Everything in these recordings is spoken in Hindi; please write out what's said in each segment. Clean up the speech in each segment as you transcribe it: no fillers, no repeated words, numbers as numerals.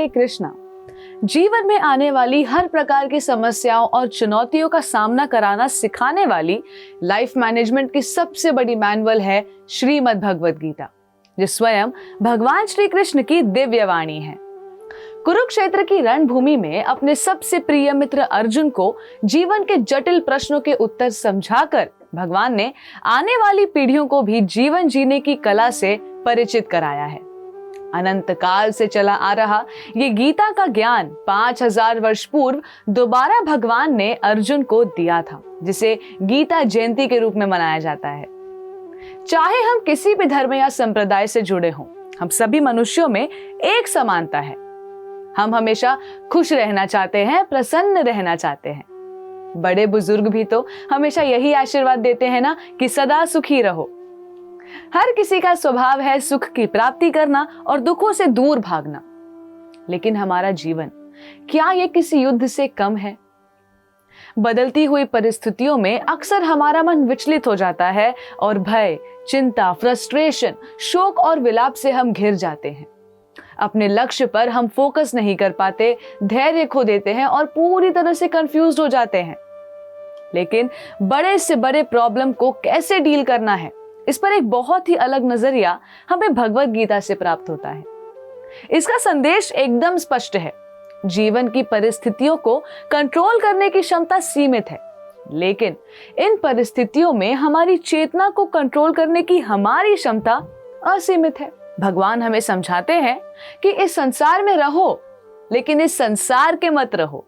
हरे कृष्णा। जीवन में आने वाली हर प्रकार की समस्याओं और चुनौतियों का सामना कराना सिखाने वाली लाइफ मैनेजमेंट की सबसे बड़ी मैनुअल है श्रीमद् भगवद गीता, जो स्वयं भगवान श्री कृष्ण की दिव्य वाणी है। कुरुक्षेत्र की रणभूमि में अपने सबसे प्रिय मित्र अर्जुन को जीवन के जटिल प्रश्नों के उत्तर समझाकर भगवान ने आने वाली पीढ़ियों को भी जीवन जीने की कला से परिचित कराया है। अनंत काल से चला आ रहा ये गीता का ज्ञान 5000 वर्ष पूर्व दोबारा भगवान ने अर्जुन को दिया था, जिसे गीता जयंती के रूप में मनाया जाता है। चाहे हम किसी भी धर्म या संप्रदाय से जुड़े हों, हम सभी मनुष्यों में एक समानता है। हम हमेशा खुश रहना चाहते हैं, प्रसन्न रहना चाहते हैं। बड़े बुजुर्ग भी तो हमेशा यही आशीर्वाद देते हैं ना कि सदा सुखी रहो। हर किसी का स्वभाव है सुख की प्राप्ति करना और दुखों से दूर भागना। लेकिन हमारा जीवन क्या ये किसी युद्ध से कम है? बदलती हुई परिस्थितियों में अक्सर हमारा मन विचलित हो जाता है और भय, चिंता, फ्रस्ट्रेशन, शोक और विलाप से हम घिर जाते हैं। अपने लक्ष्य पर हम फोकस नहीं कर पाते, धैर्य खो देते हैं और पूरी तरह से कंफ्यूज हो जाते हैं। लेकिन बड़े से बड़े प्रॉब्लम को कैसे डील करना है, इस पर एक बहुत ही अलग नजरिया हमें भगवद गीता से प्राप्त होता है। इसका संदेश एकदम स्पष्ट है। जीवन की परिस्थितियों को कंट्रोल करने की क्षमता सीमित है, लेकिन इन परिस्थितियों में हमारी चेतना को कंट्रोल करने की हमारी क्षमता असीमित है। भगवान हमें समझाते हैं कि इस संसार में रहो, लेकिन इस संसार के मत रहो।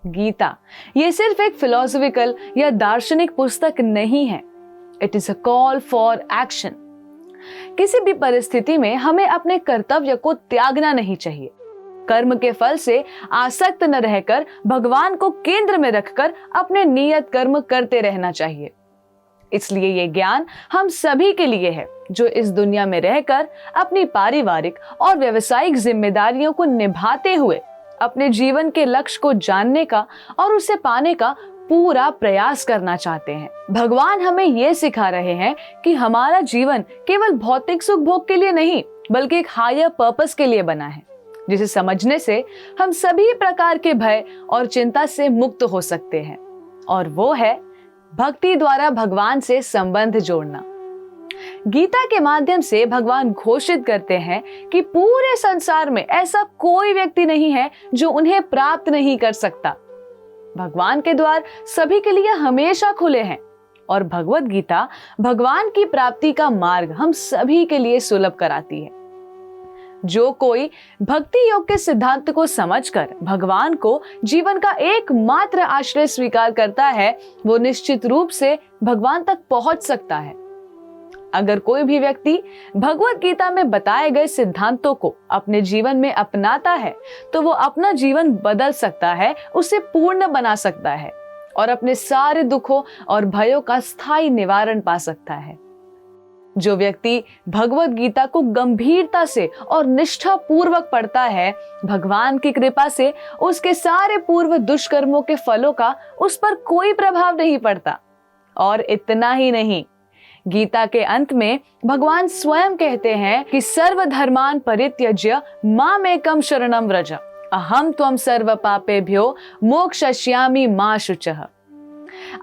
गीता ये सिर्फ एक फिलोसॉफिकल या दार्शनिक पुस्तक नहीं है। It is a call for action. किसी भी परिस्थिति में हमें अपने कर्तव्य को त्यागना नहीं चाहिए। कर्म के फल से आसक्त न रहकर भगवान को केंद्र में रखकर अपने नियत कर्म करते रहना चाहिए। इसलिए ये ज्ञान हम सभी के लिए है, जो इस दुनिया में रहकर अपनी पारिवारिक और व्यवसायिक जिम्मेदारियों को निभाते हुए अपने जीवन के लक्ष्य को जानने का और उसे पाने का पूरा प्रयास करना चाहते हैं। भगवान हमें ये सिखा रहे हैं कि हमारा जीवन केवल भौतिक सुख भोग के लिए नहीं, बल्कि एक हायर पर्पस के लिए बना है, जिसे समझने से हम सभी प्रकार के भय और चिंता से मुक्त हो सकते हैं। और वो है भक्ति द्वारा भगवान से संबंध जोड़ना। गीता के माध्यम से भगवान घोषित करते हैं कि पूरे संसार में ऐसा कोई व्यक्ति नहीं है जो उन्हें प्राप्त नहीं कर सकता। भगवान के द्वार सभी के लिए हमेशा खुले हैं और भगवद गीता भगवान की प्राप्ति का मार्ग हम सभी के लिए सुलभ कराती है। जो कोई भक्ति योग के सिद्धांत को समझकर भगवान को जीवन का एकमात्र आश्रय स्वीकार करता है, वो निश्चित रूप से भगवान तक पहुंच सकता है। अगर कोई भी व्यक्ति भगवद गीता में बताए गए सिद्धांतों को अपने जीवन में अपनाता है, तो वो अपना जीवन बदल सकता है, उसे पूर्ण बना सकता है और अपने सारे दुखों और भयों का स्थायी निवारण पा सकता है। जो व्यक्ति भगवद गीता को गंभीरता से और निष्ठा पूर्वक पढ़ता है, भगवान की कृपा से उसके सारे पूर्व दुष्कर्मों के फलों का उस पर कोई प्रभाव नहीं पड़ता। और इतना ही नहीं, गीता के अंत में भगवान स्वयं कहते हैं कि सर्वधर्मान परित्यज्य मामेकं शरणं व्रज अहम त्वं सर्व पापेभ्यो मोक्षयिष्यामि मा शुचः।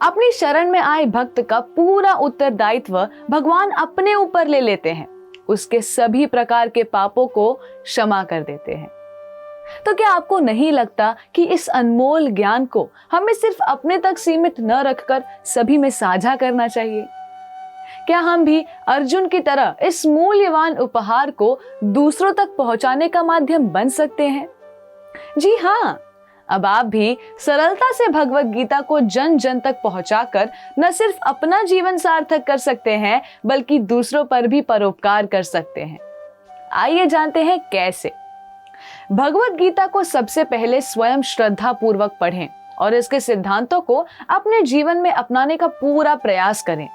अपनी शरण में आए भक्त का पूरा उत्तरदायित्व भगवान अपने ऊपर ले लेते हैं, उसके सभी प्रकार के पापों को क्षमा कर देते हैं। तो क्या आपको नहीं लगता कि इस अनमोल ज्ञान को हमें सिर्फ अपने तक सीमित न रखकर सभी में साझा करना चाहिए? क्या हम भी अर्जुन की तरह इस मूल्यवान उपहार को दूसरों तक पहुंचाने का माध्यम बन सकते हैं? जी हाँ, अब आप भी सरलता से भगवद गीता को जन जन तक पहुंचाकर न सिर्फ अपना जीवन सार्थक कर सकते हैं, बल्कि दूसरों पर भी परोपकार कर सकते हैं। आइए जानते हैं कैसे। भगवद गीता को सबसे पहले स्वयं श्रद्धा पूर्वक पढ़ें और इसके सिद्धांतों को अपने जीवन में अपनाने का पूरा प्रयास करें।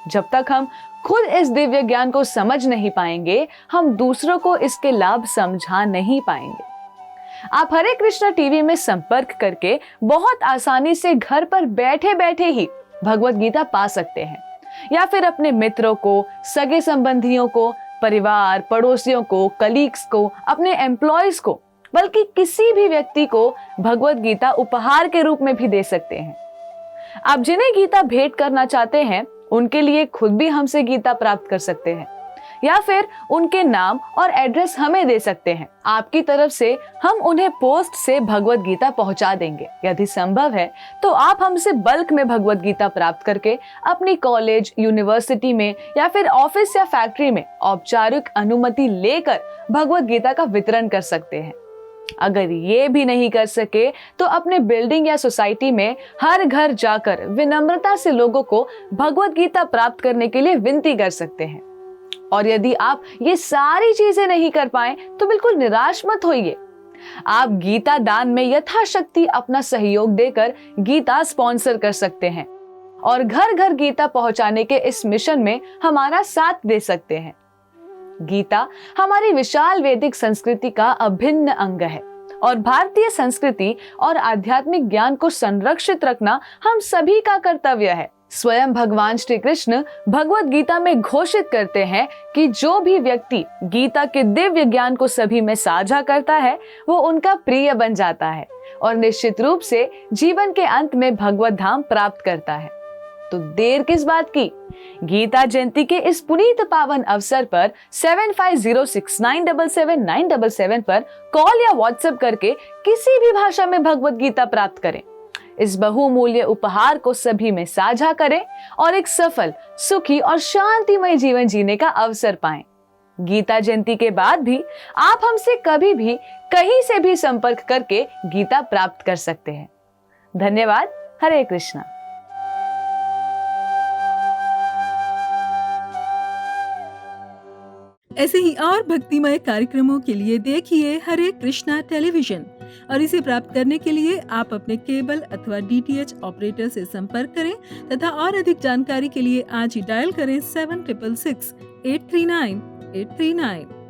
जब तक हम खुद इस दिव्य ज्ञान को समझ नहीं पाएंगे, हम दूसरों को इसके लाभ समझा नहीं पाएंगे। आप हरे कृष्णा टीवी में संपर्क करके बहुत आसानी से घर पर बैठे बैठे ही भगवद गीता पा सकते हैं, या फिर अपने मित्रों को, सगे संबंधियों को, परिवार, पड़ोसियों को, कलीग्स को, अपने एम्प्लॉयज को बल्कि किसी भी व्यक्ति को भगवत गीता उपहार के रूप में भी दे सकते हैं। आप जिन्हें गीता भेंट करना चाहते हैं उनके लिए खुद भी हमसे गीता प्राप्त कर सकते हैं, या फिर उनके नाम और एड्रेस हमें दे सकते हैं। आपकी तरफ से हम उन्हें पोस्ट से भगवत गीता पहुंचा देंगे। यदि संभव है तो आप हमसे बल्क में भगवत गीता प्राप्त करके अपनी कॉलेज, यूनिवर्सिटी में या फिर ऑफिस या फैक्ट्री में औपचारिक अनुमति लेकर भगवत गीता का वितरण कर सकते हैं। अगर ये भी नहीं कर सके तो अपने बिल्डिंग या सोसाइटी में हर घर जाकर विनम्रता से लोगों को भगवत गीता प्राप्त करने के लिए विनती कर सकते हैं। और यदि आप ये सारी चीजें नहीं कर पाए तो बिल्कुल निराश मत होइए। आप गीता दान में यथाशक्ति अपना सहयोग देकर गीता स्पॉन्सर कर सकते हैं और घर घर गीता पहुंचाने के इस मिशन में हमारा साथ दे सकते हैं। गीता हमारी विशाल वैदिक संस्कृति का अभिन्न अंग है और भारतीय संस्कृति और आध्यात्मिक ज्ञान को संरक्षित रखना हम सभी का कर्तव्य है। स्वयं भगवान श्री कृष्ण भगवत गीता में घोषित करते हैं कि जो भी व्यक्ति गीता के दिव्य ज्ञान को सभी में साझा करता है वो उनका प्रिय बन जाता है और निश्चित रूप से जीवन के अंत में भगवत धाम प्राप्त करता है। तो देर किस बात की? गीता जयंती के इस पुनीत पावन अवसर पर 7506977977 पर कॉल या व्हाट्सएप करके किसी भी भाषा में भगवत गीता प्राप्त करें। इस बहुमूल्य उपहार को सभी में साझा करें और एक सफल, सुखी और शांतिमय जीवन जीने का अवसर पाएं। गीता जयंती के बाद भी आप हमसे कभी भी कहीं से भी संपर्क करके गीता प्राप्त कर सकते हैं। धन्यवाद। हरे कृष्णा। ऐसे ही और भक्तिमय कार्यक्रमों के लिए देखिए हरे कृष्णा टेलीविजन और इसे प्राप्त करने के लिए आप अपने केबल अथवा DTH ऑपरेटर से संपर्क करें तथा और अधिक जानकारी के लिए आज ही डायल करें 7666 839 839।